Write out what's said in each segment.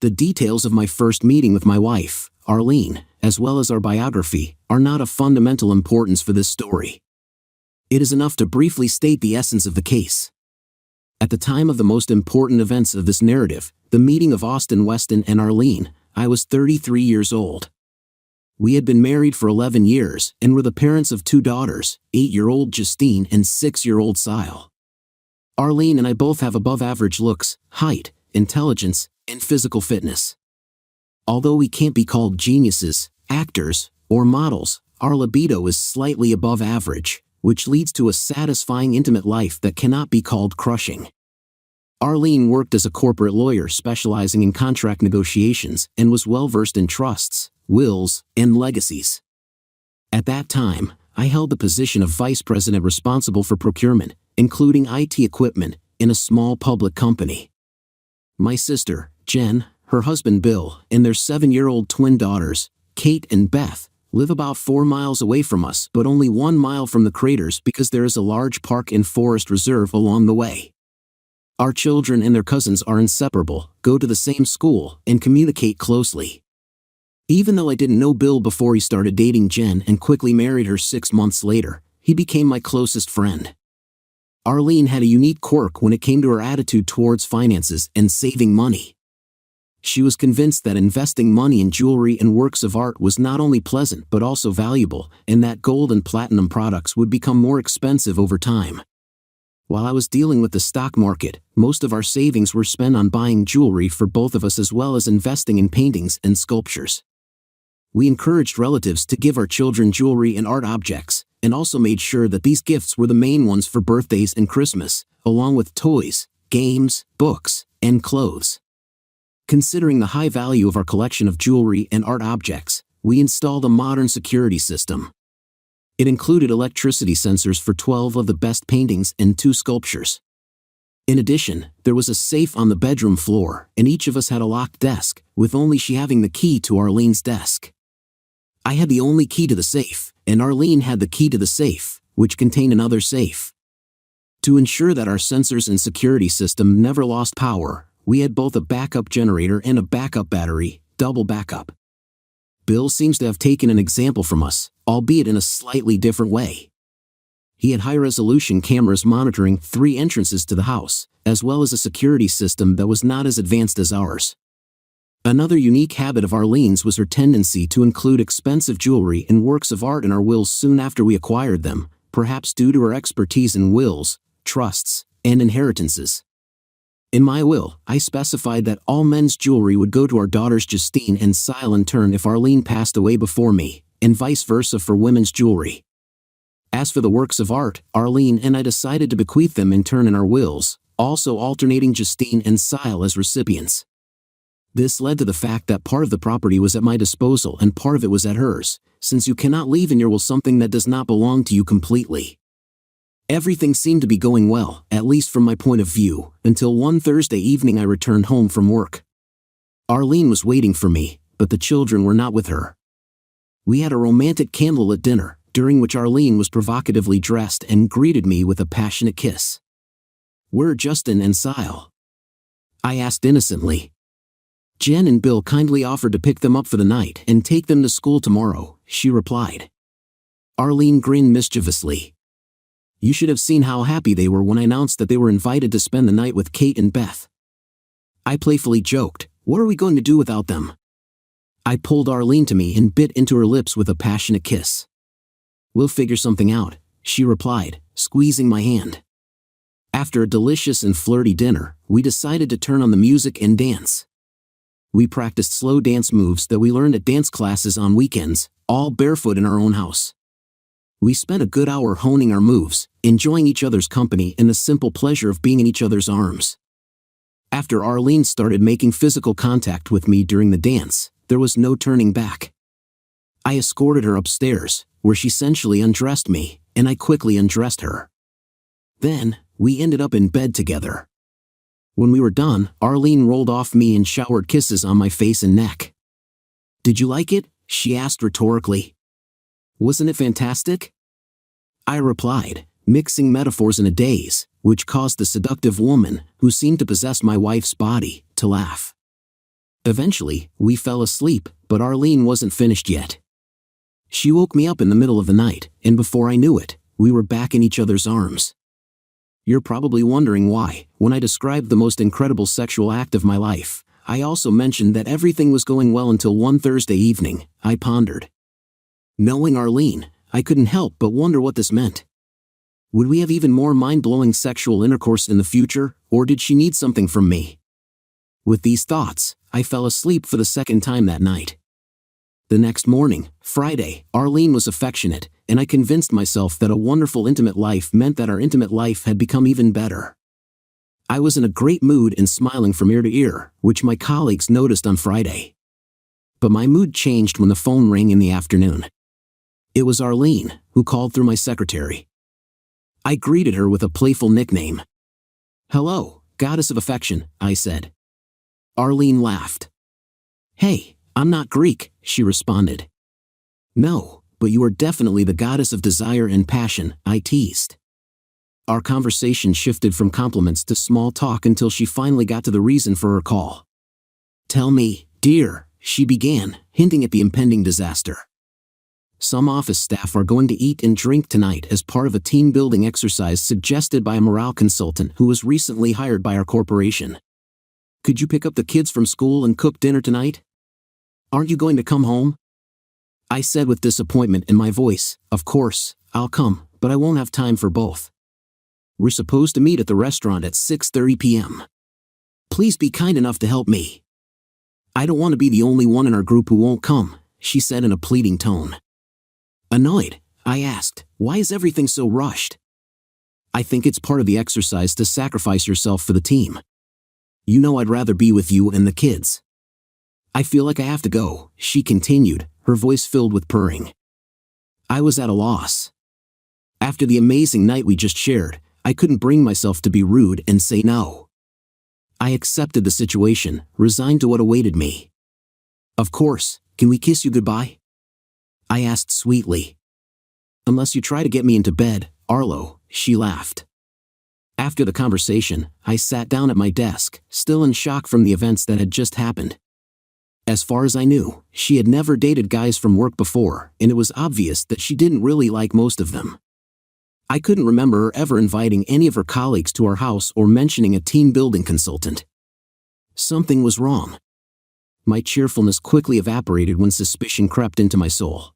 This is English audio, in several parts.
The details of my first meeting with my wife, Arlene, as well as our biography, are not of fundamental importance for this story. It is enough to briefly state the essence of the case. At the time of the most important events of this narrative, the meeting of Austin Weston and Arlene, I was 33 years old. We had been married for 11 years and were the parents of 2 daughters, 8-year-old Justine and 6-year-old Sile. Arlene and I both have above-average looks, height, intelligence, and physical fitness. Although we can't be called geniuses, actors, or models, our libido is slightly above average, which leads to a satisfying intimate life that cannot be called crushing. Arlene worked as a corporate lawyer specializing in contract negotiations and was well-versed in trusts, wills, and legacies. At that time, I held the position of vice president responsible for procurement, including IT equipment, in a small public company. My sister, Jen, her husband Bill, and their 7-year-old twin daughters, Kate and Beth, live about 4 miles away from us but only 1 mile from the craters because there is a large park and forest reserve along the way. Our children and their cousins are inseparable, go to the same school, and communicate closely. Even though I didn't know Bill before he started dating Jen and quickly married her 6 months later, he became my closest friend. Arlene had a unique quirk when it came to her attitude towards finances and saving money. She was convinced that investing money in jewelry and works of art was not only pleasant but also valuable, and that gold and platinum products would become more expensive over time. While I was dealing with the stock market, most of our savings were spent on buying jewelry for both of us as well as investing in paintings and sculptures. We encouraged relatives to give our children jewelry and art objects, and also made sure that these gifts were the main ones for birthdays and Christmas, along with toys, games, books, and clothes. Considering the high value of our collection of jewelry and art objects, we installed a modern security system. It included electricity sensors for 12 of the best paintings and 2 sculptures. In addition, there was a safe on the bedroom floor, and each of us had a locked desk, with only she having the key to Arlene's desk. I had the only key to the safe, and Arlene had the key to the safe, which contained another safe. To ensure that our sensors and security system never lost power, we had both a backup generator and a backup battery, double backup. Bill seems to have taken an example from us, albeit in a slightly different way. He had high-resolution cameras monitoring 3 entrances to the house, as well as a security system that was not as advanced as ours. Another unique habit of Arlene's was her tendency to include expensive jewelry and works of art in our wills soon after we acquired them, perhaps due to her expertise in wills, trusts, and inheritances. In my will, I specified that all men's jewelry would go to our daughters Justine and Sile in turn if Arlene passed away before me, and vice versa for women's jewelry. As for the works of art, Arlene and I decided to bequeath them in turn in our wills, also alternating Justine and Sile as recipients. This led to the fact that part of the property was at my disposal and part of it was at hers, since you cannot leave in your will something that does not belong to you completely. Everything seemed to be going well, at least from my point of view, until one Thursday evening I returned home from work. Arlene was waiting for me, but the children were not with her. We had a romantic candlelit dinner, during which Arlene was provocatively dressed and greeted me with a passionate kiss. "Where are Justin and Sile?" I asked innocently. "Jen and Bill kindly offered to pick them up for the night and take them to school tomorrow," she replied. Arlene grinned mischievously. "You should have seen how happy they were when I announced that they were invited to spend the night with Kate and Beth." I playfully joked, "What are we going to do without them?" I pulled Arlene to me and bit into her lips with a passionate kiss. "We'll figure something out," she replied, squeezing my hand. After a delicious and flirty dinner, we decided to turn on the music and dance. We practiced slow dance moves that we learned at dance classes on weekends, all barefoot in our own house. We spent a good hour honing our moves, enjoying each other's company and the simple pleasure of being in each other's arms. After Arlene started making physical contact with me during the dance, there was no turning back. I escorted her upstairs, where she sensually undressed me, and I quickly undressed her. Then, we ended up in bed together. When we were done, Arlene rolled off me and showered kisses on my face and neck. "Did you like it?" she asked rhetorically. "Wasn't it fantastic?" I replied, mixing metaphors in a daze, which caused the seductive woman, who seemed to possess my wife's body, to laugh. Eventually, we fell asleep, but Arlene wasn't finished yet. She woke me up in the middle of the night, and before I knew it, we were back in each other's arms. You're probably wondering why, when I described the most incredible sexual act of my life, I also mentioned that everything was going well until one Thursday evening. I pondered. Knowing Arlene, I couldn't help but wonder what this meant. Would we have even more mind-blowing sexual intercourse in the future, or did she need something from me? With these thoughts, I fell asleep for the second time that night. The next morning, Friday, Arlene was affectionate, and I convinced myself that a wonderful intimate life meant that our intimate life had become even better. I was in a great mood and smiling from ear to ear, which my colleagues noticed on Friday. But my mood changed when the phone rang in the afternoon. It was Arlene, who called through my secretary. I greeted her with a playful nickname. "Hello, goddess of affection," I said. Arlene laughed. "Hey, I'm not Greek," she responded. "No, but you are definitely the goddess of desire and passion," I teased. Our conversation shifted from compliments to small talk until she finally got to the reason for her call. "Tell me, dear," she began, hinting at the impending disaster. "Some office staff are going to eat and drink tonight as part of a team-building exercise suggested by a morale consultant who was recently hired by our corporation. Could you pick up the kids from school and cook dinner tonight? Aren't you going to come home?" I said with disappointment in my voice, "Of course, I'll come, but I won't have time for both. We're supposed to meet at the restaurant at 6:30 p.m. Please be kind enough to help me." "I don't want to be the only one in our group who won't come," she said in a pleading tone. Annoyed, I asked, "Why is everything so rushed?" "I think it's part of the exercise to sacrifice yourself for the team. You know I'd rather be with you and the kids." "I feel like I have to go," she continued, her voice filled with purring. I was at a loss. After the amazing night we just shared, I couldn't bring myself to be rude and say no. I accepted the situation, resigned to what awaited me. "Of course, can we kiss you goodbye?" I asked sweetly. "Unless you try to get me into bed, Arlo," she laughed. After the conversation, I sat down at my desk, still in shock from the events that had just happened. As far as I knew, she had never dated guys from work before, and it was obvious that she didn't really like most of them. I couldn't remember her ever inviting any of her colleagues to our house or mentioning a team-building consultant. Something was wrong. My cheerfulness quickly evaporated when suspicion crept into my soul.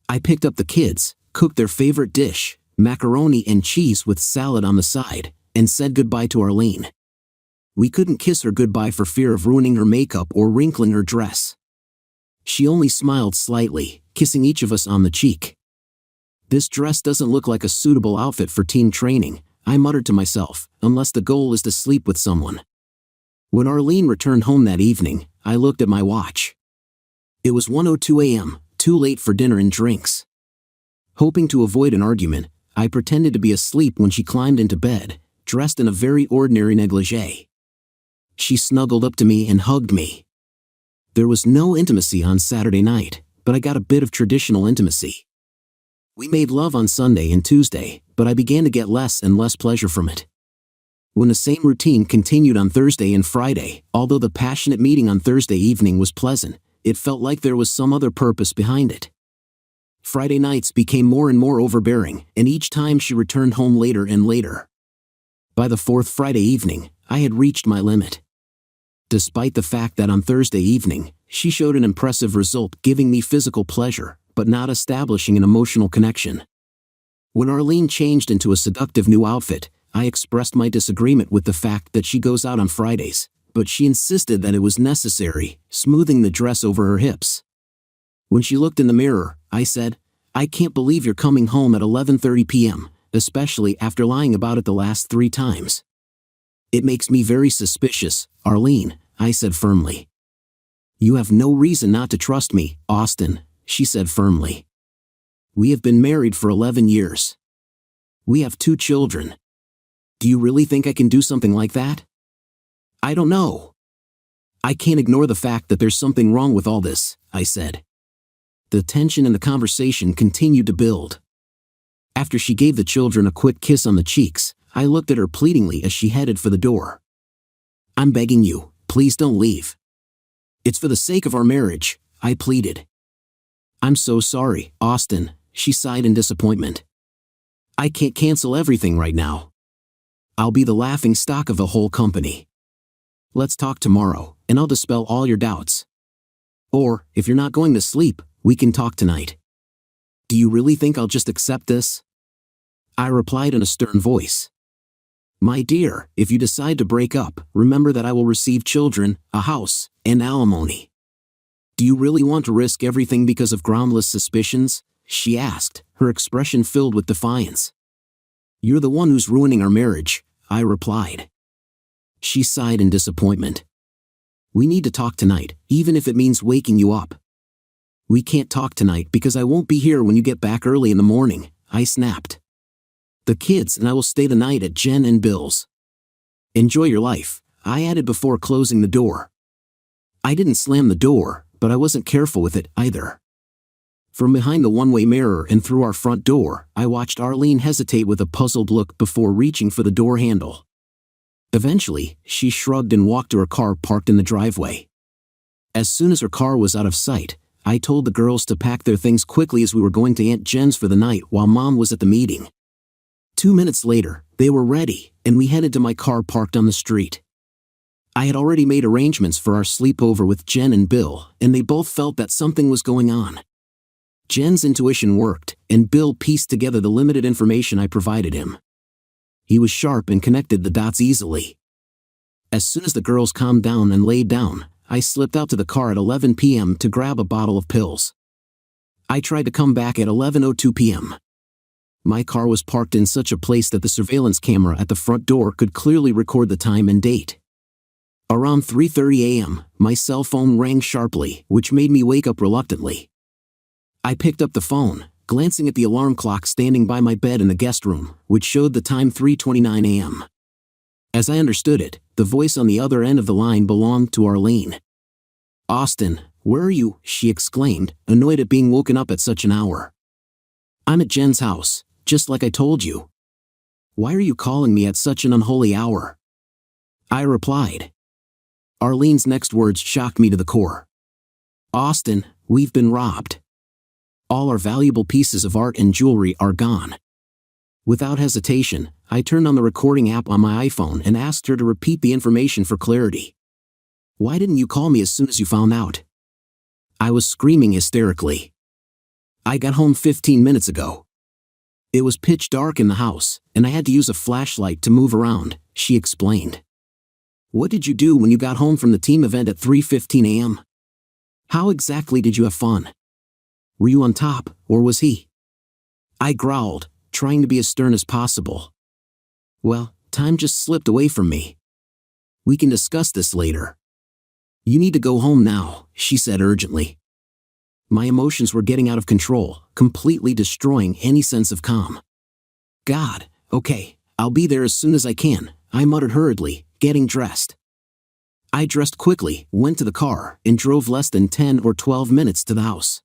I picked up the kids, cooked their favorite dish, macaroni and cheese with salad on the side, and said goodbye to Arlene. We couldn't kiss her goodbye for fear of ruining her makeup or wrinkling her dress. She only smiled slightly, kissing each of us on the cheek. "This dress doesn't look like a suitable outfit for team training," I muttered to myself, unless the goal is to sleep with someone. When Arlene returned home that evening, I looked at my watch. It was 1:02 a.m., too late for dinner and drinks. Hoping to avoid an argument, I pretended to be asleep when she climbed into bed, dressed in a very ordinary negligee. She snuggled up to me and hugged me. There was no intimacy on Saturday night, but I got a bit of traditional intimacy. We made love on Sunday and Tuesday, but I began to get less and less pleasure from it. When the same routine continued on Thursday and Friday, although the passionate meeting on Thursday evening was pleasant, it felt like there was some other purpose behind it. Friday nights became more and more overbearing, and each time she returned home later and later. By the fourth Friday evening, I had reached my limit. Despite the fact that on Thursday evening, she showed an impressive result giving me physical pleasure, but not establishing an emotional connection. When Arlene changed into a seductive new outfit, I expressed my disagreement with the fact that she goes out on Fridays, but she insisted that it was necessary, smoothing the dress over her hips. When she looked in the mirror, I said, "I can't believe you're coming home at 11:30 p.m., especially after lying about it the last 3 times. It makes me very suspicious, Arlene," I said firmly. "You have no reason not to trust me, Austin," she said firmly. "We have been married for 11 years. We have 2 children. Do you really think I can do something like that?" "I don't know. I can't ignore the fact that there's something wrong with all this," I said. The tension in the conversation continued to build. After she gave the children a quick kiss on the cheeks, I looked at her pleadingly as she headed for the door. "I'm begging you, please don't leave. It's for the sake of our marriage, I pleaded. I'm so sorry, Austin, she sighed in disappointment. I can't cancel everything right now. I'll be the laughing stock of the whole company. Let's talk tomorrow, and I'll dispel all your doubts. Or, if you're not going to sleep, we can talk tonight. Do you really think I'll just accept this? I replied in a stern voice. My dear, if you decide to break up, remember that I will receive children, a house, and alimony. Do you really want to risk everything because of groundless suspicions? She asked, her expression filled with defiance. You're the one who's ruining our marriage, I replied. She sighed in disappointment. We need to talk tonight, even if it means waking you up. We can't talk tonight because I won't be here when you get back early in the morning, I snapped. The kids and I will stay the night at Jen and Bill's. Enjoy your life, I added before closing the door. I didn't slam the door, but I wasn't careful with it either. From behind the one-way mirror and through our front door, I watched Arlene hesitate with a puzzled look before reaching for the door handle. Eventually, she shrugged and walked to her car parked in the driveway. As soon as her car was out of sight, I told the girls to pack their things quickly as we were going to Aunt Jen's for the night while Mom was at the meeting. 2 minutes later, they were ready, and we headed to my car parked on the street. I had already made arrangements for our sleepover with Jen and Bill, and they both felt that something was going on. Jen's intuition worked, and Bill pieced together the limited information I provided him. He was sharp and connected the dots easily. As soon as the girls calmed down and laid down, I slipped out to the car at 11 p.m. to grab a bottle of pills. I tried to come back at 11:02 p.m. My car was parked in such a place that the surveillance camera at the front door could clearly record the time and date. Around 3:30 a.m., my cell phone rang sharply, which made me wake up reluctantly. I picked up the phone, glancing at the alarm clock standing by my bed in the guest room, which showed the time 3:29 a.m. As I understood it, the voice on the other end of the line belonged to Arlene. Austin, where are you? She exclaimed, annoyed at being woken up at such an hour. I'm at Jen's house, just like I told you. Why are you calling me at such an unholy hour? I replied. Arlene's next words shocked me to the core. Austin, we've been robbed. All our valuable pieces of art and jewelry are gone. Without hesitation, I turned on the recording app on my iPhone and asked her to repeat the information for clarity. Why didn't you call me as soon as you found out? I was screaming hysterically. I got home 15 minutes ago. It was pitch dark in the house, and I had to use a flashlight to move around, she explained. What did you do when you got home from the team event at 3:15 a.m.? How exactly did you have fun? Were you on top, or was he? I growled, trying to be as stern as possible. Well, time just slipped away from me. We can discuss this later. You need to go home now, she said urgently. My emotions were getting out of control, completely destroying any sense of calm. God, okay, I'll be there as soon as I can, I muttered hurriedly, getting dressed. I dressed quickly, went to the car, and drove less than 10 or 12 minutes to the house.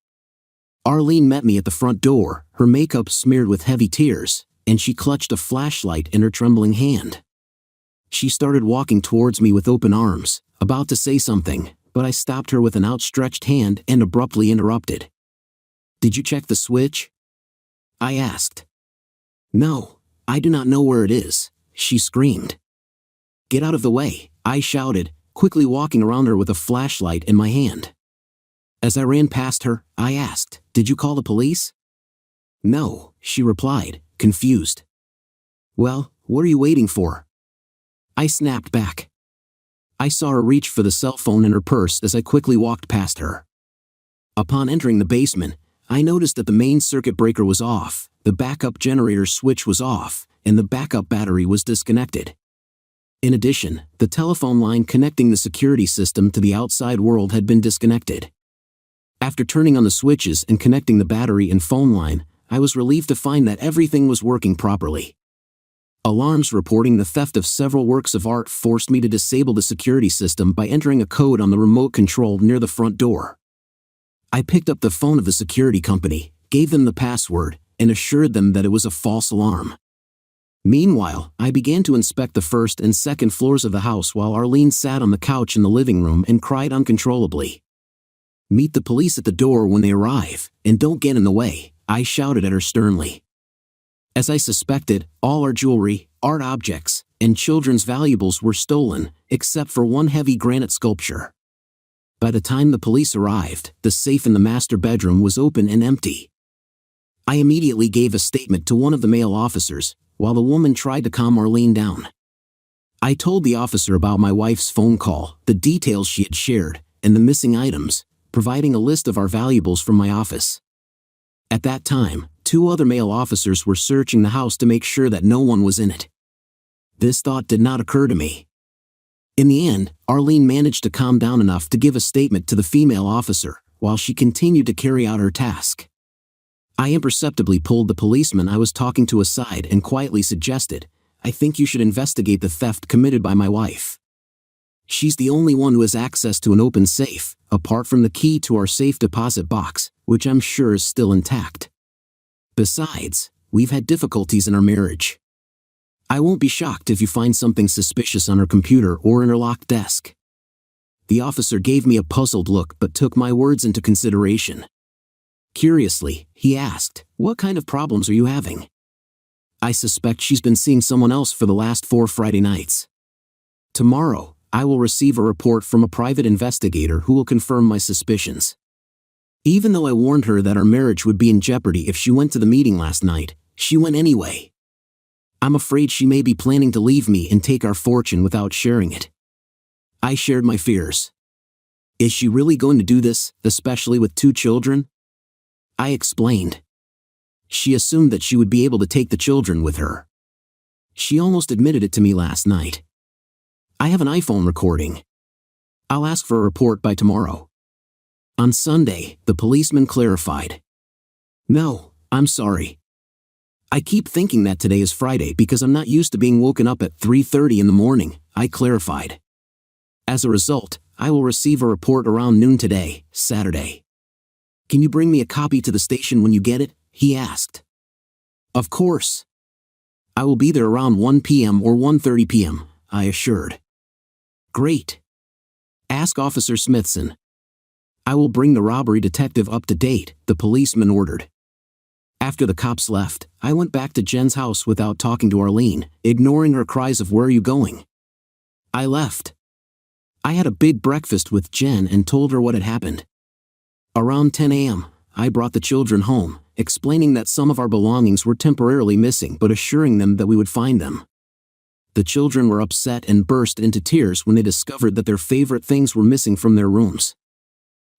Arlene met me at the front door, her makeup smeared with heavy tears, and she clutched a flashlight in her trembling hand. She started walking towards me with open arms, about to say something, but I stopped her with an outstretched hand and abruptly interrupted. Did you check the switch? I asked. No, I do not know where it is, she screamed. Get out of the way, I shouted, quickly walking around her with a flashlight in my hand. As I ran past her, I asked, Did you call the police? No, she replied, confused. Well, what are you waiting for? I snapped back. I saw her reach for the cell phone in her purse as I quickly walked past her. Upon entering the basement, I noticed that the main circuit breaker was off, the backup generator switch was off, and the backup battery was disconnected. In addition, the telephone line connecting the security system to the outside world had been disconnected. After turning on the switches and connecting the battery and phone line, I was relieved to find that everything was working properly. Alarms reporting the theft of several works of art forced me to disable the security system by entering a code on the remote control near the front door. I picked up the phone of the security company, gave them the password, and assured them that it was a false alarm. Meanwhile, I began to inspect the first and second floors of the house while Arlene sat on the couch in the living room and cried uncontrollably. "Meet the police at the door when they arrive, and don't get in the way," I shouted at her sternly. As I suspected, all our jewelry, art objects, and children's valuables were stolen, except for one heavy granite sculpture. By the time the police arrived, the safe in the master bedroom was open and empty. I immediately gave a statement to one of the male officers, while the woman tried to calm Arlene down. I told the officer about my wife's phone call, the details she had shared, and the missing items, providing a list of our valuables from my office. At that time, 2 other male officers were searching the house to make sure that no one was in it. This thought did not occur to me. In the end, Arlene managed to calm down enough to give a statement to the female officer, while she continued to carry out her task. I imperceptibly pulled the policeman I was talking to aside and quietly suggested, "I think you should investigate the theft committed by my wife. She's the only one who has access to an open safe, apart from the key to our safe deposit box, which I'm sure is still intact. Besides, we've had difficulties in our marriage. I won't be shocked if you find something suspicious on her computer or in her locked desk." The officer gave me a puzzled look but took my words into consideration. Curiously, he asked, "What kind of problems are you having?" "I suspect she's been seeing someone else for the last 4 Friday nights. Tomorrow, I will receive a report from a private investigator who will confirm my suspicions. Even though I warned her that our marriage would be in jeopardy if she went to the meeting last night, she went anyway. I'm afraid she may be planning to leave me and take our fortune without sharing it." I shared my fears. "Is she really going to do this, especially with 2 children?" I explained. "She assumed that she would be able to take the children with her. She almost admitted it to me last night. I have an iPhone recording. I'll ask for a report by tomorrow." On Sunday, the policeman clarified. "No, I'm sorry. I keep thinking that today is Friday because I'm not used to being woken up at 3:30 in the morning," I clarified. "As a result, I will receive a report around noon today, Saturday. Can you bring me a copy to the station when you get it?" he asked. "Of course. I will be there around 1 p.m. or 1:30 p.m., I assured. "Great. Ask Officer Smithson. I will bring the robbery detective up to date," the policeman ordered. After the cops left, I went back to Jen's house without talking to Arlene, ignoring her cries of "Where are you going?" I left. I had a big breakfast with Jen and told her what had happened. Around 10 a.m., I brought the children home, explaining that some of our belongings were temporarily missing but assuring them that we would find them. The children were upset and burst into tears when they discovered that their favorite things were missing from their rooms.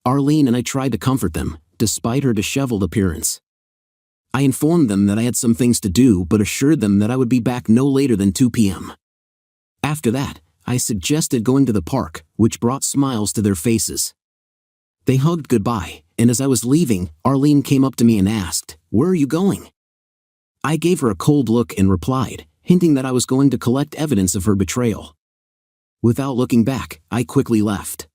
Arlene and I tried to comfort them, despite her disheveled appearance. I informed them that I had some things to do but assured them that I would be back no later than 2 p.m. After that, I suggested going to the park, which brought smiles to their faces. They hugged goodbye, and as I was leaving, Arlene came up to me and asked, "Where are you going?" I gave her a cold look and replied, hinting that I was going to collect evidence of her betrayal. Without looking back, I quickly left.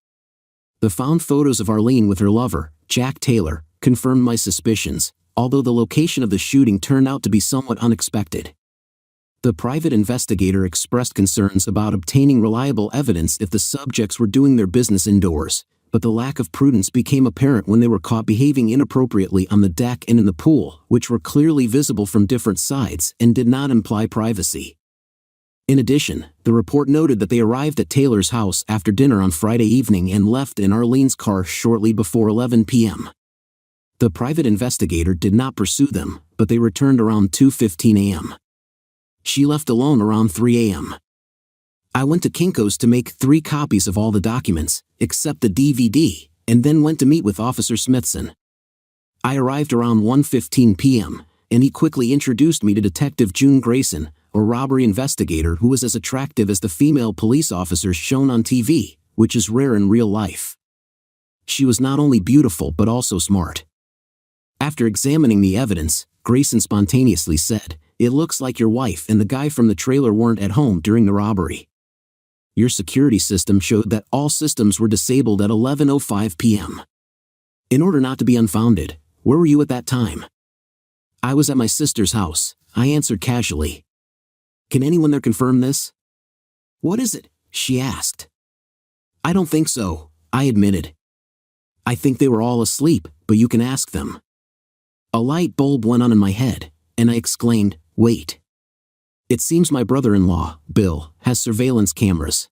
The found photos of Arlene with her lover, Jack Taylor, confirmed my suspicions, although the location of the shooting turned out to be somewhat unexpected. The private investigator expressed concerns about obtaining reliable evidence if the subjects were doing their business indoors, but the lack of prudence became apparent when they were caught behaving inappropriately on the deck and in the pool, which were clearly visible from different sides and did not imply privacy. In addition, the report noted that they arrived at Taylor's house after dinner on Friday evening and left in Arlene's car shortly before 11 p.m. The private investigator did not pursue them, but they returned around 2:15 a.m. She left alone around 3 a.m. I went to Kinko's to make 3 copies of all the documents, except the DVD, and then went to meet with Officer Smithson. I arrived around 1:15 p.m., and he quickly introduced me to Detective June Grayson, a robbery investigator who was as attractive as the female police officers shown on TV, which is rare in real life. She was not only beautiful but also smart. After examining the evidence, Grayson spontaneously said, "It looks like your wife and the guy from the trailer weren't at home during the robbery. Your security system showed that all systems were disabled at 11:05 p.m. In order not to be unfounded, where were you at that time?" "I was at my sister's house," I answered casually. Can anyone there confirm this? What is it? She asked. I don't think so, I admitted. I think they were all asleep, but you can ask them. A light bulb went on in my head, and I exclaimed, wait. It seems my brother-in-law, Bill, has surveillance cameras.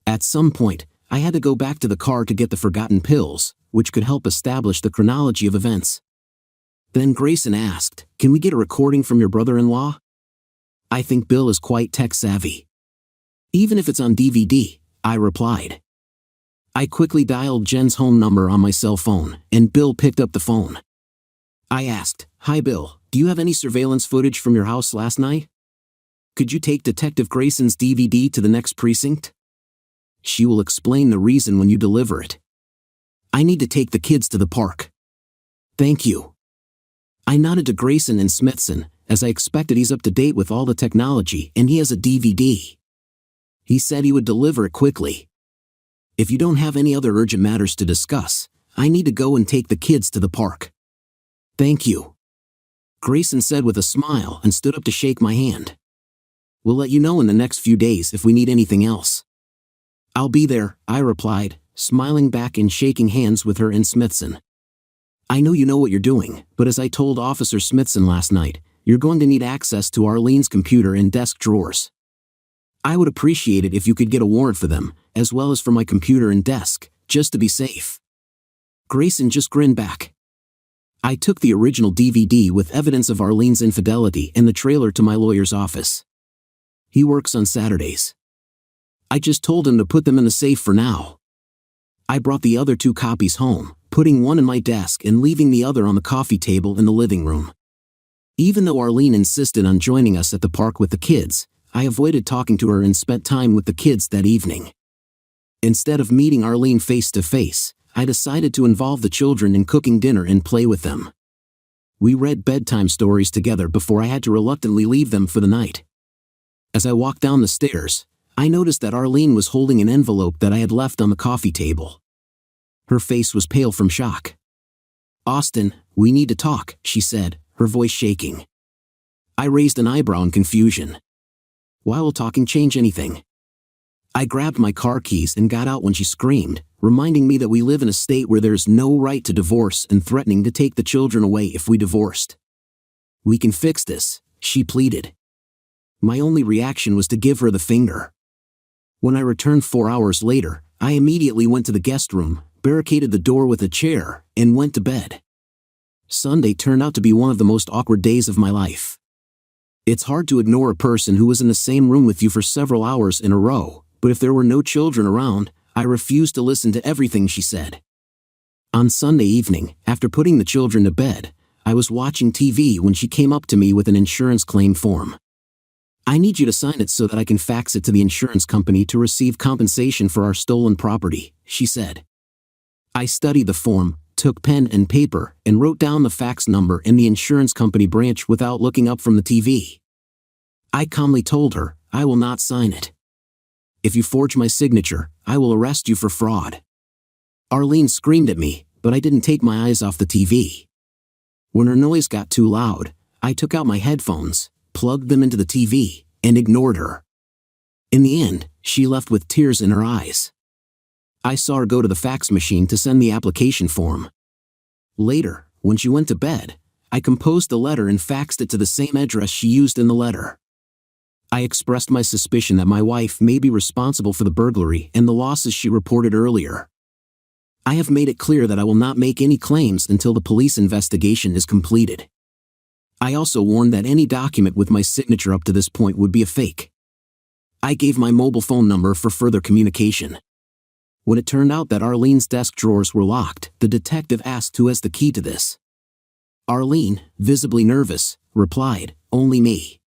At some point, I had to go back to the car to get the forgotten pills, which could help establish the chronology of events. Then Grayson asked, can we get a recording from your brother-in-law? I think Bill is quite tech-savvy. Even if it's on DVD, I replied. I quickly dialed Jen's home number on my cell phone, and Bill picked up the phone. I asked, hi Bill, do you have any surveillance footage from your house last night? Could you take Detective Grayson's DVD to the next precinct? She will explain the reason when you deliver it. I need to take the kids to the park. Thank you. I nodded to Grayson and Smithson, as I expected he's up to date with all the technology and he has a DVD. He said he would deliver it quickly. If you don't have any other urgent matters to discuss, I need to go and take the kids to the park. Thank you. Grayson said with a smile and stood up to shake my hand. We'll let you know in the next few days if we need anything else. I'll be there, I replied, smiling back and shaking hands with her and Smithson. I know you know what you're doing, but as I told Officer Smithson last night, you're going to need access to Arlene's computer and desk drawers. I would appreciate it if you could get a warrant for them, as well as for my computer and desk, just to be safe. Grayson just grinned back. I took the original DVD with evidence of Arlene's infidelity and the trailer to my lawyer's office. He works on Saturdays. I just told him to put them in the safe for now. I brought the other 2 copies home, putting one in my desk and leaving the other on the coffee table in the living room. Even though Arlene insisted on joining us at the park with the kids, I avoided talking to her and spent time with the kids that evening. Instead of meeting Arlene face to face, I decided to involve the children in cooking dinner and play with them. We read bedtime stories together before I had to reluctantly leave them for the night. As I walked down the stairs, I noticed that Arlene was holding an envelope that I had left on the coffee table. Her face was pale from shock. Austin, we need to talk, she said, her voice shaking. I raised an eyebrow in confusion. Why will talking change anything? I grabbed my car keys and got out when she screamed, reminding me that we live in a state where there's no right to divorce and threatening to take the children away if we divorced. We can fix this, she pleaded. My only reaction was to give her the finger. When I returned 4 hours later, I immediately went to the guest room, barricaded the door with a chair, and went to bed. Sunday turned out to be one of the most awkward days of my life. It's hard to ignore a person who was in the same room with you for several hours in a row, but if there were no children around, I refused to listen to everything she said. On Sunday evening, after putting the children to bed, I was watching TV when she came up to me with an insurance claim form. I need you to sign it so that I can fax it to the insurance company to receive compensation for our stolen property, she said. I studied the form, took pen and paper, and wrote down the fax number in the insurance company branch without looking up from the TV. I calmly told her, I will not sign it. If you forge my signature, I will arrest you for fraud. Arlene screamed at me, but I didn't take my eyes off the TV. When her noise got too loud, I took out my headphones, plugged them into the TV, and ignored her. In the end, she left with tears in her eyes. I saw her go to the fax machine to send the application form. Later, when she went to bed, I composed a letter and faxed it to the same address she used in the letter. I expressed my suspicion that my wife may be responsible for the burglary and the losses she reported earlier. I have made it clear that I will not make any claims until the police investigation is completed. I also warned that any document with my signature up to this point would be a fake. I gave my mobile phone number for further communication. When it turned out that Arlene's desk drawers were locked, the detective asked who has the key to this. Arlene, visibly nervous, replied, only me.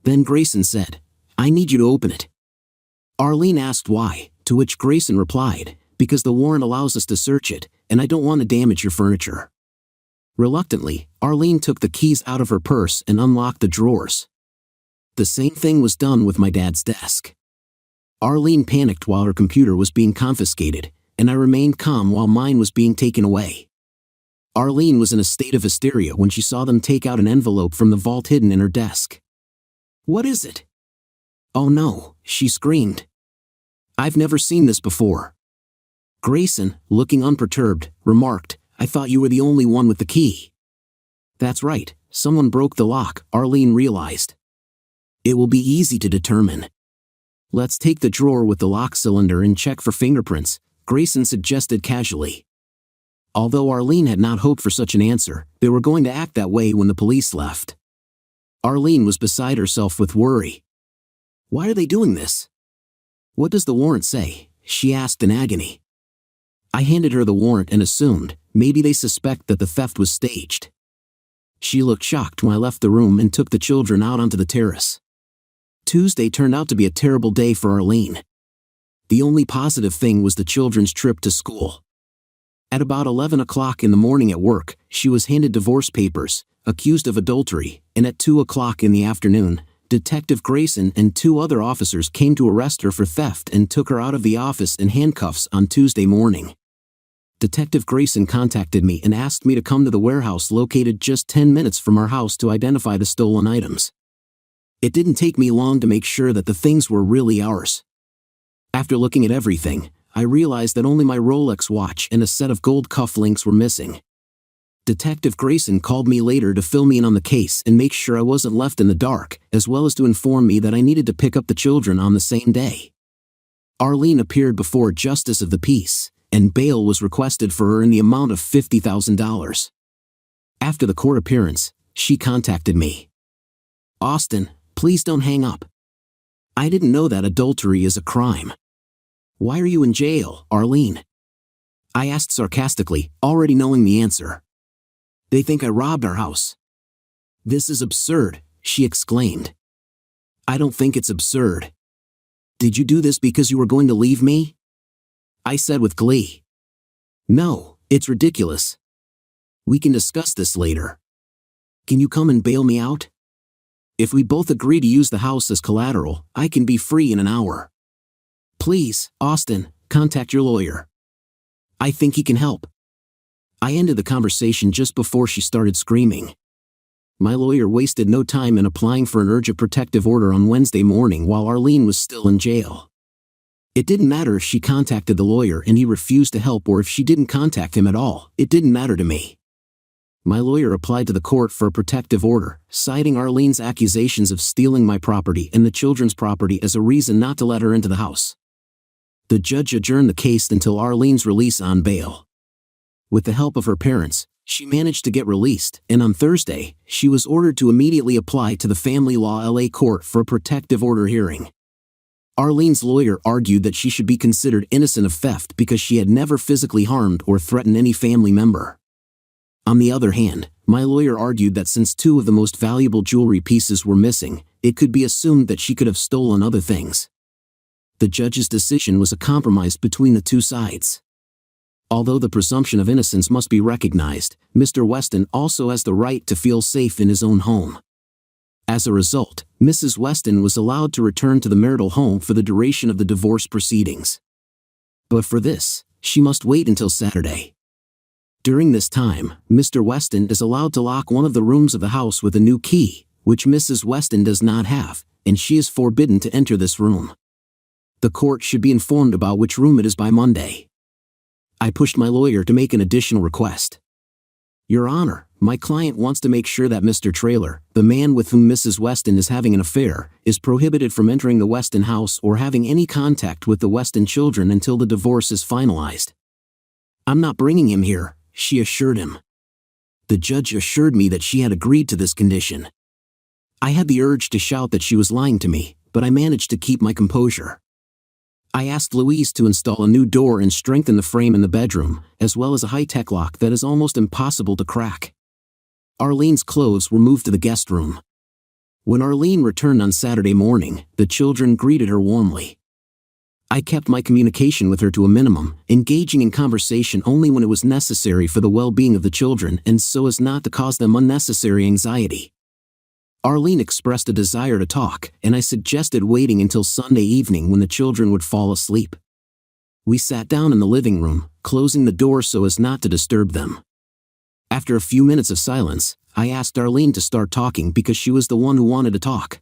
Then Grayson said, I need you to open it. Arlene asked why, to which Grayson replied, because the warrant allows us to search it, and I don't want to damage your furniture. Reluctantly, Arlene took the keys out of her purse and unlocked the drawers. The same thing was done with my dad's desk. Arlene panicked while her computer was being confiscated, and I remained calm while mine was being taken away. Arlene was in a state of hysteria when she saw them take out an envelope from the vault hidden in her desk. "What is it?" "Oh no," she screamed. "I've never seen this before." Grayson, looking unperturbed, remarked, "I thought you were the only one with the key." "That's right, someone broke the lock," Arlene realized. "It will be easy to determine." "Let's take the drawer with the lock cylinder and check for fingerprints," Grayson suggested casually. Although Arlene had not hoped for such an answer, they were going to act that way when the police left. Arlene was beside herself with worry. "Why are they doing this?" "What does the warrant say?" she asked in agony. I handed her the warrant and assumed, maybe they suspect that the theft was staged. She looked shocked when I left the room and took the children out onto the terrace. Tuesday turned out to be a terrible day for Arlene. The only positive thing was the children's trip to school. At about 11 o'clock in the morning at work, she was handed divorce papers, accused of adultery, and at 2 o'clock in the afternoon, Detective Grayson and 2 other officers came to arrest her for theft and took her out of the office in handcuffs on Tuesday morning. Detective Grayson contacted me and asked me to come to the warehouse located just 10 minutes from our house to identify the stolen items. It didn't take me long to make sure that the things were really ours. After looking at everything, I realized that only my Rolex watch and a set of gold cufflinks were missing. Detective Grayson called me later to fill me in on the case and make sure I wasn't left in the dark, as well as to inform me that I needed to pick up the children on the same day. Arlene appeared before a justice of the peace, and bail was requested for her in the amount of $50,000. After the court appearance, she contacted me. "Austin, please don't hang up. I didn't know that adultery is a crime." "Why are you in jail, Arlene?" I asked sarcastically, already knowing the answer. "They think I robbed our house." "This is absurd," she exclaimed. "I don't think it's absurd." "Did you do this because you were going to leave me?" I said with glee. "No, it's ridiculous. We can discuss this later. Can you come and bail me out? If we both agree to use the house as collateral, I can be free in an hour. Please, Austin, contact your lawyer. I think he can help." I ended the conversation just before she started screaming. My lawyer wasted no time in applying for an urgent protective order on Wednesday morning while Arlene was still in jail. It didn't matter if she contacted the lawyer and he refused to help or if she didn't contact him at all, it didn't matter to me. My lawyer applied to the court for a protective order, citing Arlene's accusations of stealing my property and the children's property as a reason not to let her into the house. The judge adjourned the case until Arlene's release on bail. With the help of her parents, she managed to get released, and on Thursday, she was ordered to immediately apply to the Family Law LA court for a protective order hearing. Arlene's lawyer argued that she should be considered innocent of theft because she had never physically harmed or threatened any family member. On the other hand, my lawyer argued that since 2 of the most valuable jewelry pieces were missing, it could be assumed that she could have stolen other things. The judge's decision was a compromise between the 2 sides. Although the presumption of innocence must be recognized, Mr. Weston also has the right to feel safe in his own home. As a result, Mrs. Weston was allowed to return to the marital home for the duration of the divorce proceedings. But for this, she must wait until Saturday. During this time, Mr. Weston is allowed to lock one of the rooms of the house with a new key, which Mrs. Weston does not have, and she is forbidden to enter this room. The court should be informed about which room it is by Monday. I pushed my lawyer to make an additional request. "Your Honor, my client wants to make sure that Mr. Traylor, the man with whom Mrs. Weston is having an affair, is prohibited from entering the Weston house or having any contact with the Weston children until the divorce is finalized." "I'm not bringing him here," she assured him. The judge assured me that she had agreed to this condition. I had the urge to shout that she was lying to me, but I managed to keep my composure. I asked Louise to install a new door and strengthen the frame in the bedroom, as well as a high-tech lock that is almost impossible to crack. Arlene's clothes were moved to the guest room. When Arlene returned on Saturday morning, the children greeted her warmly. I kept my communication with her to a minimum, engaging in conversation only when it was necessary for the well-being of the children and so as not to cause them unnecessary anxiety. Arlene expressed a desire to talk, and I suggested waiting until Sunday evening when the children would fall asleep. We sat down in the living room, closing the door so as not to disturb them. After a few minutes of silence, I asked Arlene to start talking because she was the one who wanted to talk.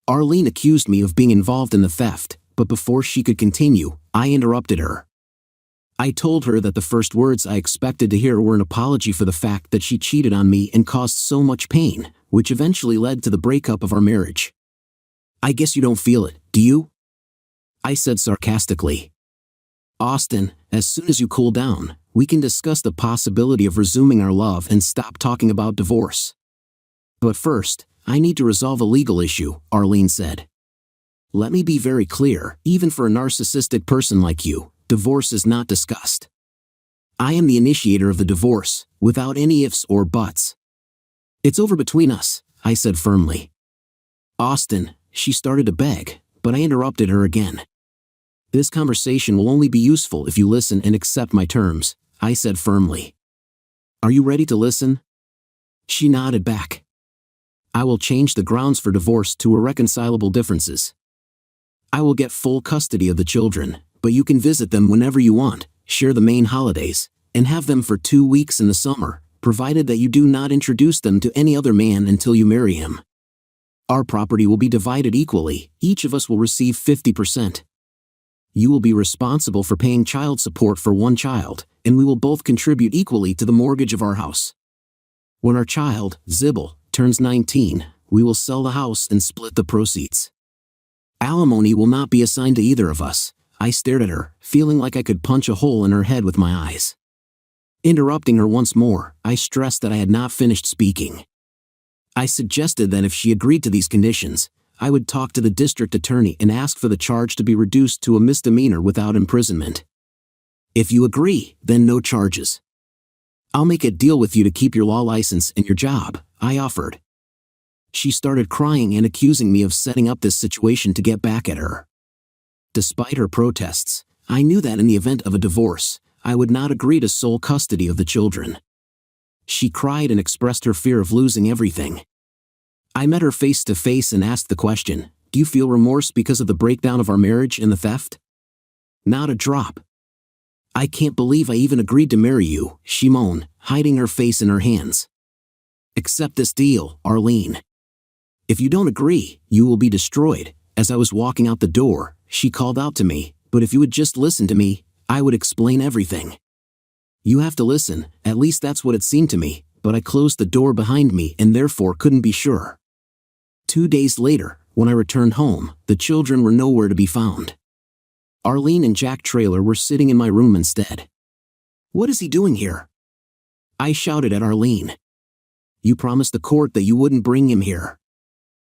Arlene accused me of being involved in the theft, but before she could continue, I interrupted her. I told her that the first words I expected to hear were an apology for the fact that she cheated on me and caused so much pain, which eventually led to the breakup of our marriage. I guess you don't feel it, do you? I said sarcastically. Austin, as soon as you cool down, we can discuss the possibility of resuming our love and stop talking about divorce. But first, I need to resolve a legal issue, Arlene said. Let me be very clear, even for a narcissistic person like you, divorce is not discussed. I am the initiator of the divorce, without any ifs or buts. It's over between us, I said firmly. Austin, she started to beg, but I interrupted her again. This conversation will only be useful if you listen and accept my terms, I said firmly. Are you ready to listen? She nodded back. I will change the grounds for divorce to irreconcilable differences. I will get full custody of the children, but you can visit them whenever you want, share the main holidays, and have them for 2 weeks in the summer, provided that you do not introduce them to any other man until you marry him. Our property will be divided equally, each of us will receive 50%. You will be responsible for paying child support for one child, and we will both contribute equally to the mortgage of our house. When our child, Zibble, turns 19, we will sell the house and split the proceeds. Alimony will not be assigned to either of us. I stared at her, feeling like I could punch a hole in her head with my eyes. Interrupting her once more, I stressed that I had not finished speaking. I suggested that if she agreed to these conditions, I would talk to the district attorney and ask for the charge to be reduced to a misdemeanor without imprisonment. If you agree, then no charges. I'll make a deal with you to keep your law license and your job, I offered. She started crying and accusing me of setting up this situation to get back at her. Despite her protests, I knew that in the event of a divorce, I would not agree to sole custody of the children. She cried and expressed her fear of losing everything. I met her face to face and asked the question, do you feel remorse because of the breakdown of our marriage and the theft? Not a drop. I can't believe I even agreed to marry you, she moaned, hiding her face in her hands. Accept this deal, Arlene. If you don't agree, you will be destroyed. As I was walking out the door, she called out to me, but if you would just listen to me, I would explain everything. You have to listen, at least that's what it seemed to me, but I closed the door behind me and therefore couldn't be sure. 2 days later, when I returned home, the children were nowhere to be found. Arlene and Jack Traylor were sitting in my room instead. What is he doing here? I shouted at Arlene. You promised the court that you wouldn't bring him here.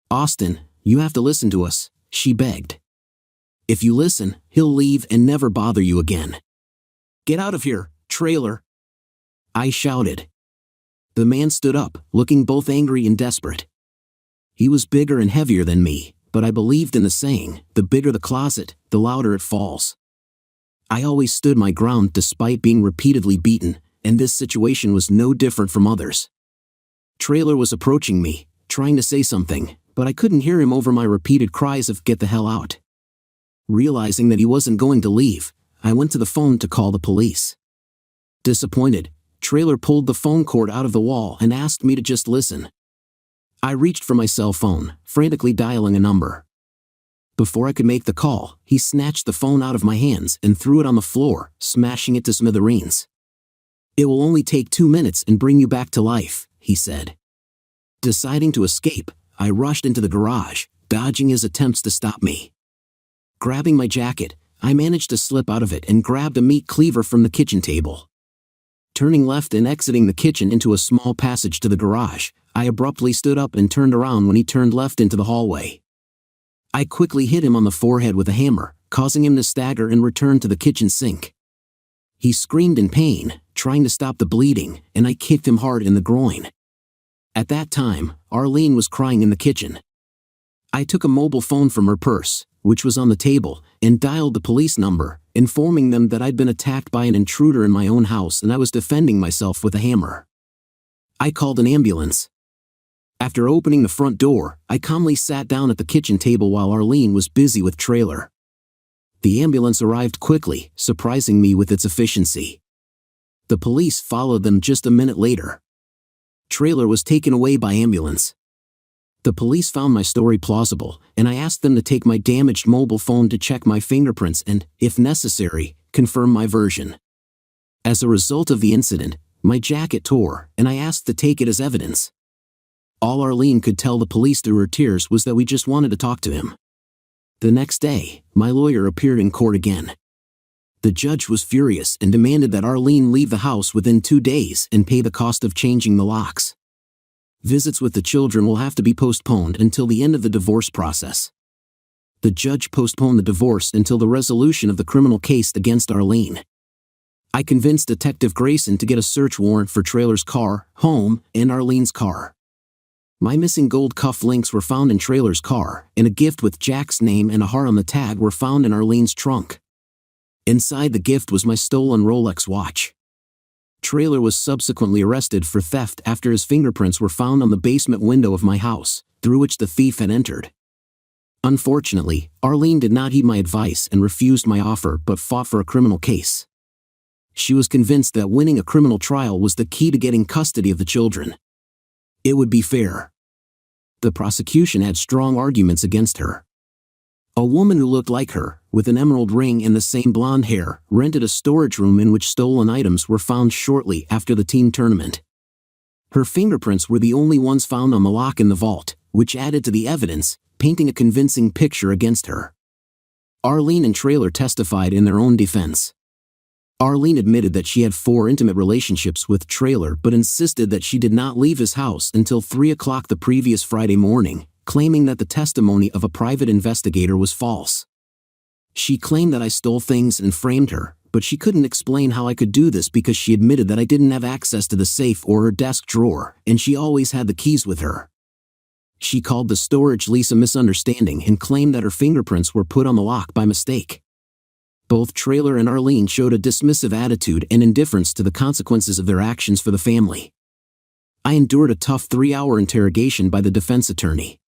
Austin, you have to listen to us, she begged. If you listen, he'll leave and never bother you again. Get out of here, Traylor! I shouted. The man stood up, looking both angry and desperate. He was bigger and heavier than me, but I believed in the saying, the bigger the closet, the louder it falls. I always stood my ground despite being repeatedly beaten, and this situation was no different from others. Traylor was approaching me, trying to say something, but I couldn't hear him over my repeated cries of "get the hell out." Realizing that he wasn't going to leave, I went to the phone to call the police. Disappointed, Traylor pulled the phone cord out of the wall and asked me to just listen. I reached for my cell phone, frantically dialing a number. Before I could make the call, he snatched the phone out of my hands and threw it on the floor, smashing it to smithereens. "It will only take 2 minutes and bring you back to life," he said. Deciding to escape, I rushed into the garage, dodging his attempts to stop me. Grabbing my jacket, I managed to slip out of it and grabbed a meat cleaver from the kitchen table. Turning left and exiting the kitchen into a small passage to the garage, I abruptly stood up and turned around when he turned left into the hallway. I quickly hit him on the forehead with a hammer, causing him to stagger and return to the kitchen sink. He screamed in pain, trying to stop the bleeding, and I kicked him hard in the groin. At that time, Arlene was crying in the kitchen. I took a mobile phone from her purse, which was on the table, and dialed the police number, informing them that I'd been attacked by an intruder in my own house and I was defending myself with a hammer. I called an ambulance. After opening the front door, I calmly sat down at the kitchen table while Arlene was busy with Traylor. The ambulance arrived quickly, surprising me with its efficiency. The police followed them just a minute later. Traylor was taken away by ambulance. The police found my story plausible, and I asked them to take my damaged mobile phone to check my fingerprints and, if necessary, confirm my version. As a result of the incident, my jacket tore, and I asked to take it as evidence. All Arlene could tell the police through her tears was that we just wanted to talk to him. The next day, my lawyer appeared in court again. The judge was furious and demanded that Arlene leave the house within 2 days and pay the cost of changing the locks. Visits with the children will have to be postponed until the end of the divorce process. The judge postponed the divorce until the resolution of the criminal case against Arlene. I convinced Detective Grayson to get a search warrant for Traylor's car, home, and Arlene's car. My missing gold cuff links were found in Traylor's car, and a gift with Jack's name and a heart on the tag were found in Arlene's trunk. Inside the gift was my stolen Rolex watch. Traylor was subsequently arrested for theft after his fingerprints were found on the basement window of my house, through which the thief had entered. Unfortunately, Arlene did not heed my advice and refused my offer but fought for a criminal case. She was convinced that winning a criminal trial was the key to getting custody of the children. It would be fair. The prosecution had strong arguments against her. A woman who looked like her, with an emerald ring and the same blonde hair, rented a storage room in which stolen items were found shortly after the team tournament. Her fingerprints were the only ones found on the lock in the vault, which added to the evidence, painting a convincing picture against her. Arlene and Traylor testified in their own defense. Arlene admitted that she had 4 intimate relationships with Traylor but insisted that she did not leave his house until 3 o'clock the previous Friday morning, claiming that the testimony of a private investigator was false. She claimed that I stole things and framed her, but she couldn't explain how I could do this because she admitted that I didn't have access to the safe or her desk drawer, and she always had the keys with her. She called the storage lease a misunderstanding and claimed that her fingerprints were put on the lock by mistake. Both Traylor and Arlene showed a dismissive attitude and indifference to the consequences of their actions for the family. I endured a tough 3-hour interrogation by the defense attorney.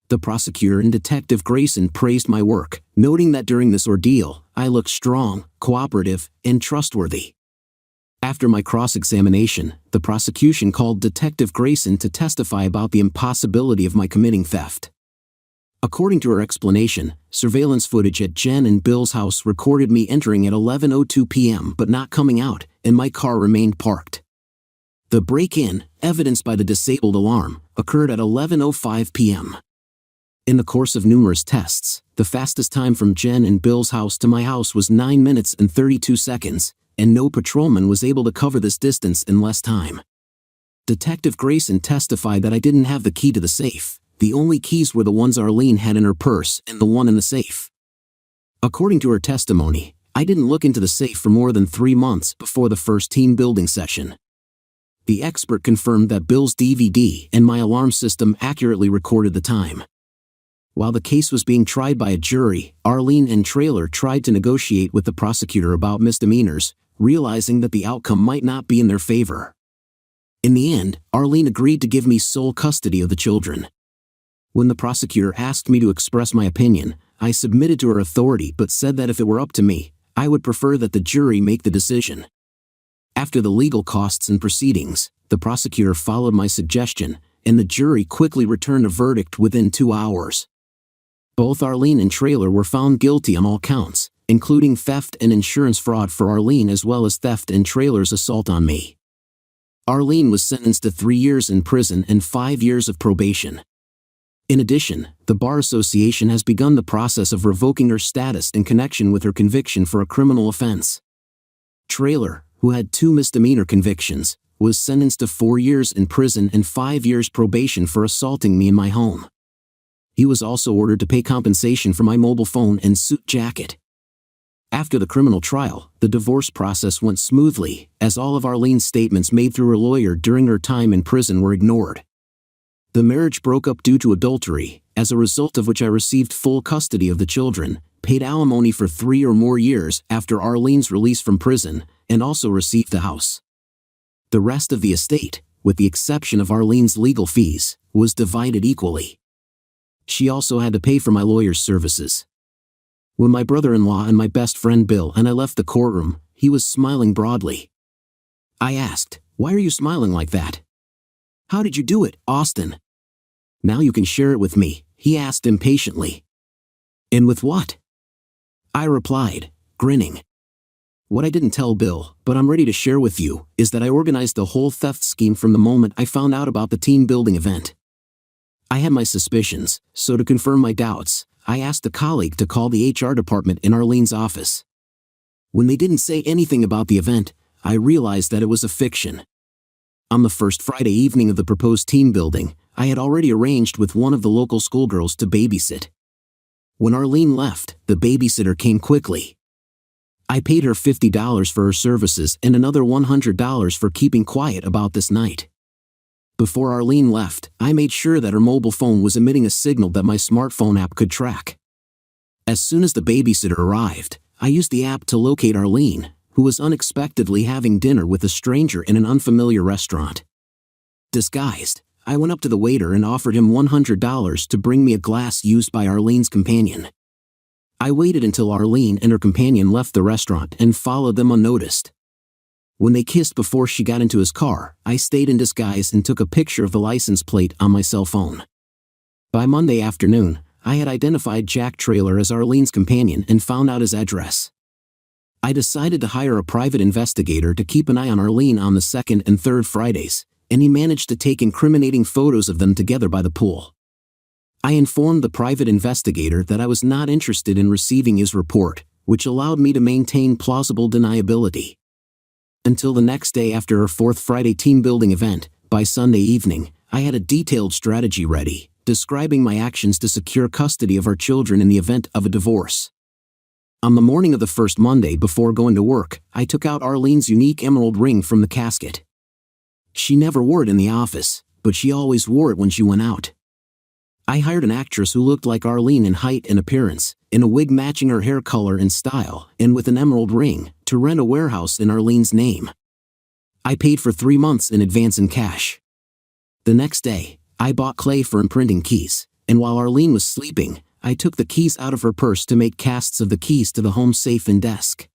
The prosecutor and Detective Grayson praised my work, noting that during this ordeal, I looked strong, cooperative, and trustworthy. After my cross-examination, the prosecution called Detective Grayson to testify about the impossibility of my committing theft. According to her explanation, surveillance footage at Jen and Bill's house recorded me entering at 11:02 p.m. but not coming out, and my car remained parked. The break-in, evidenced by the disabled alarm, occurred at 11:05 p.m. In the course of numerous tests, the fastest time from Jen and Bill's house to my house was 9 minutes and 32 seconds, and no patrolman was able to cover this distance in less time. Detective Grayson testified that I didn't have the key to the safe. The only keys were the ones Arlene had in her purse and the one in the safe. According to her testimony, I didn't look into the safe for more than 3 months before the first team building session. The expert confirmed that Bill's DVD and my alarm system accurately recorded the time. While the case was being tried by a jury, Arlene and Traylor tried to negotiate with the prosecutor about misdemeanors, realizing that the outcome might not be in their favor. In the end, Arlene agreed to give me sole custody of the children. When the prosecutor asked me to express my opinion, I submitted to her authority but said that if it were up to me, I would prefer that the jury make the decision. After the legal costs and proceedings, the prosecutor followed my suggestion, and the jury quickly returned a verdict within 2 hours. Both Arlene and Traylor were found guilty on all counts, including theft and insurance fraud for Arlene as well as theft and Traylor's assault on me. Arlene was sentenced to 3 years in prison and 5 years of probation. In addition, the Bar Association has begun the process of revoking her status in connection with her conviction for a criminal offense. Traylor, who had 2 misdemeanor convictions, was sentenced to 4 years in prison and 5 years probation for assaulting me in my home. He was also ordered to pay compensation for my mobile phone and suit jacket. After the criminal trial, the divorce process went smoothly, as all of Arlene's statements made through her lawyer during her time in prison were ignored. The marriage broke up due to adultery, as a result of which I received full custody of the children, paid alimony for 3 or more years after Arlene's release from prison, and also received the house. The rest of the estate, with the exception of Arlene's legal fees, was divided equally. She also had to pay for my lawyer's services. When my brother-in-law and my best friend Bill and I left the courtroom, he was smiling broadly. I asked, "Why are you smiling like that? How did you do it, Austin?" "Now you can share it with me," he asked impatiently. "And with what?" I replied, grinning. "What I didn't tell Bill, but I'm ready to share with you, is that I organized the whole theft scheme from the moment I found out about the team building event. I had my suspicions, so to confirm my doubts, I asked a colleague to call the HR department in Arlene's office. When they didn't say anything about the event, I realized that it was a fiction. On the first Friday evening of the proposed team building, I had already arranged with one of the local schoolgirls to babysit. When Arlene left, the babysitter came quickly. I paid her $50 for her services and another $100 for keeping quiet about this night. Before Arlene left, I made sure that her mobile phone was emitting a signal that my smartphone app could track. As soon as the babysitter arrived, I used the app to locate Arlene, who was unexpectedly having dinner with a stranger in an unfamiliar restaurant. Disguised, I went up to the waiter and offered him $100 to bring me a glass used by Arlene's companion. I waited until Arlene and her companion left the restaurant and followed them unnoticed. When they kissed before she got into his car, I stayed in disguise and took a picture of the license plate on my cell phone. By Monday afternoon, I had identified Jack Traylor as Arlene's companion and found out his address. I decided to hire a private investigator to keep an eye on Arlene on the second and third Fridays, and he managed to take incriminating photos of them together by the pool. I informed the private investigator that I was not interested in receiving his report, which allowed me to maintain plausible deniability. Until the next day after our fourth Friday team building event, by Sunday evening, I had a detailed strategy ready, describing my actions to secure custody of our children in the event of a divorce. On the morning of the first Monday before going to work, I took out Arlene's unique emerald ring from the casket. She never wore it in the office, but she always wore it when she went out. I hired an actress who looked like Arlene in height and appearance, in a wig matching her hair color and style, and with an emerald ring, to rent a warehouse in Arlene's name. I paid for 3 months in advance in cash. The next day, I bought clay for imprinting keys, and while Arlene was sleeping, I took the keys out of her purse to make casts of the keys to the home safe and desk.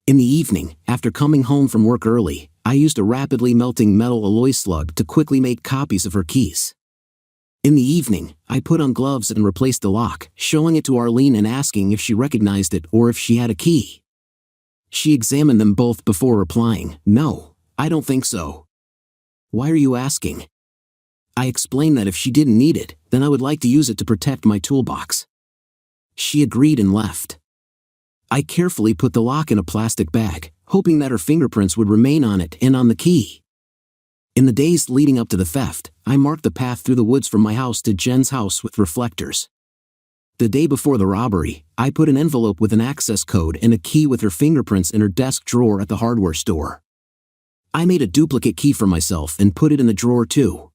In the evening, after coming home from work early, I used a rapidly melting metal alloy slug to quickly make copies of her keys. In the evening, I put on gloves and replaced the lock, showing it to Arlene and asking if she recognized it or if she had a key. She examined them both before replying, "No, I don't think so." "Why are you asking?" I explained that if she didn't need it, then I would like to use it to protect my toolbox. She agreed and left. I carefully put the lock in a plastic bag, hoping that her fingerprints would remain on it and on the key. In the days leading up to the theft, I marked the path through the woods from my house to Jen's house with reflectors. The day before the robbery, I put an envelope with an access code and a key with her fingerprints in her desk drawer at the hardware store. I made a duplicate key for myself and put it in the drawer too.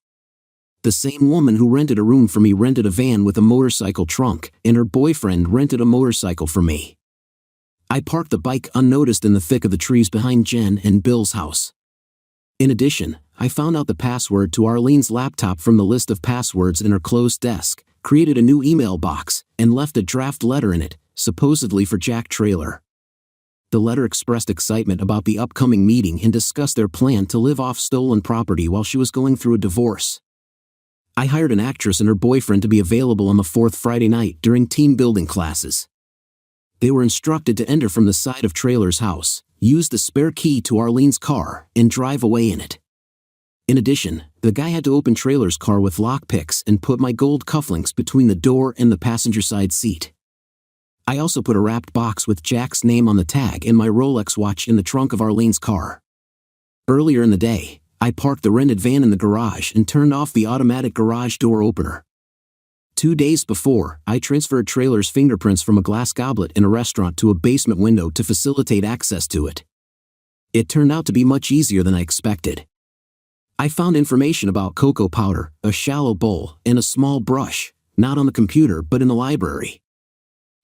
The same woman who rented a room for me rented a van with a motorcycle trunk, and her boyfriend rented a motorcycle for me. I parked the bike unnoticed in the thick of the trees behind Jen and Bill's house. In addition, I found out the password to Arlene's laptop from the list of passwords in her closed desk, created a new email box, and left a draft letter in it, supposedly for Jack Traylor. The letter expressed excitement about the upcoming meeting and discussed their plan to live off stolen property while she was going through a divorce. I hired an actress and her boyfriend to be available on the fourth Friday night during team building classes. They were instructed to enter from the side of Traylor's house, use the spare key to Arlene's car, and drive away in it. In addition, the guy had to open Traylor's car with lockpicks and put my gold cufflinks between the door and the passenger side seat. I also put a wrapped box with Jack's name on the tag and my Rolex watch in the trunk of Arlene's car. Earlier in the day, I parked the rented van in the garage and turned off the automatic garage door opener. 2 days before, I transferred Traylor's fingerprints from a glass goblet in a restaurant to a basement window to facilitate access to it. It turned out to be much easier than I expected. I found information about cocoa powder, a shallow bowl, and a small brush, not on the computer but in the library.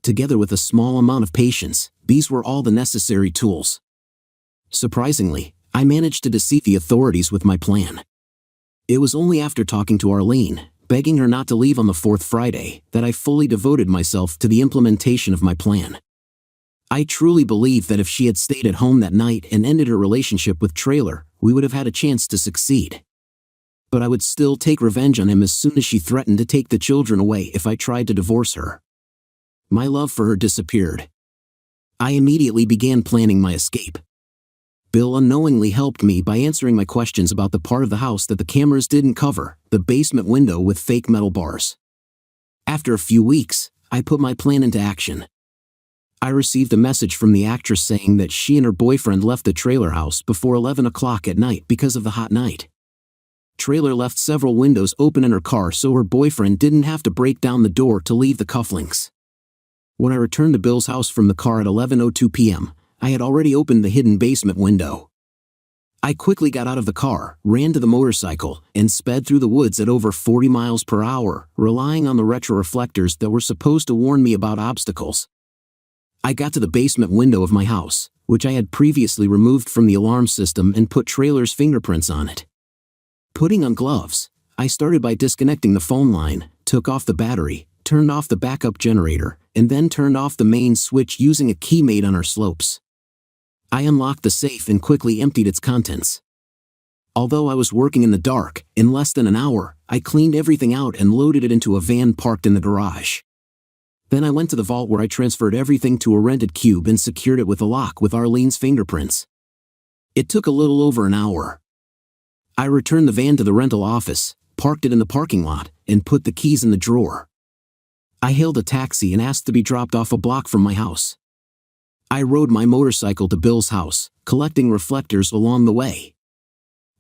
Together with a small amount of patience, these were all the necessary tools. Surprisingly, I managed to deceive the authorities with my plan. It was only after talking to Arlene, begging her not to leave on the fourth Friday, that I fully devoted myself to the implementation of my plan. I truly believe that if she had stayed at home that night and ended her relationship with Traylor, we would have had a chance to succeed. but I would still take revenge on him as soon as she threatened to take the children away if I tried to divorce her. My love for her disappeared. I immediately began planning my escape. Bill unknowingly helped me by answering my questions about the part of the house that the cameras didn't cover, the basement window with fake metal bars. After a few weeks, I put my plan into action. I received a message from the actress saying that she and her boyfriend left the trailer house before 11 o'clock at night because of the hot night. Trailer left several windows open in her car so her boyfriend didn't have to break down the door to leave the cufflinks. When I returned to Bill's house from the car at 11:02 p.m., I had already opened the hidden basement window. I quickly got out of the car, ran to the motorcycle, and sped through the woods at over 40 miles per hour, relying on the retroreflectors that were supposed to warn me about obstacles. I got to the basement window of my house, which I had previously removed from the alarm system and put Trailer's fingerprints on it. Putting on gloves, I started by disconnecting the phone line, took off the battery, turned off the backup generator, and then turned off the main switch using a key made on our slopes. I unlocked the safe and quickly emptied its contents. Although I was working in the dark, in less than an hour, I cleaned everything out and loaded it into a van parked in the garage. Then I went to the vault where I transferred everything to a rented cube and secured it with a lock with Arlene's fingerprints. It took a little over an hour. I returned the van to the rental office, parked it in the parking lot, and put the keys in the drawer. I hailed a taxi and asked to be dropped off a block from my house. I rode my motorcycle to Bill's house, collecting reflectors along the way.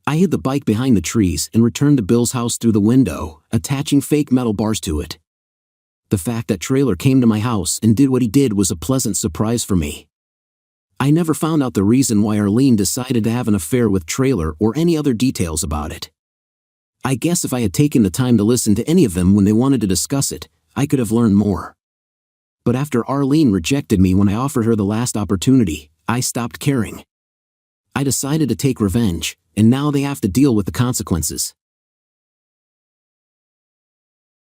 I hid the bike behind the trees and returned to Bill's house through the window, attaching fake metal bars to it. The fact that Trailer came to my house and did what he did was a pleasant surprise for me. I never found out the reason why Arlene decided to have an affair with Trailer or any other details about it. I guess if I had taken the time to listen to any of them when they wanted to discuss it, I could have learned more. But after Arlene rejected me when I offered her the last opportunity, I stopped caring. I decided to take revenge, and now they have to deal with the consequences.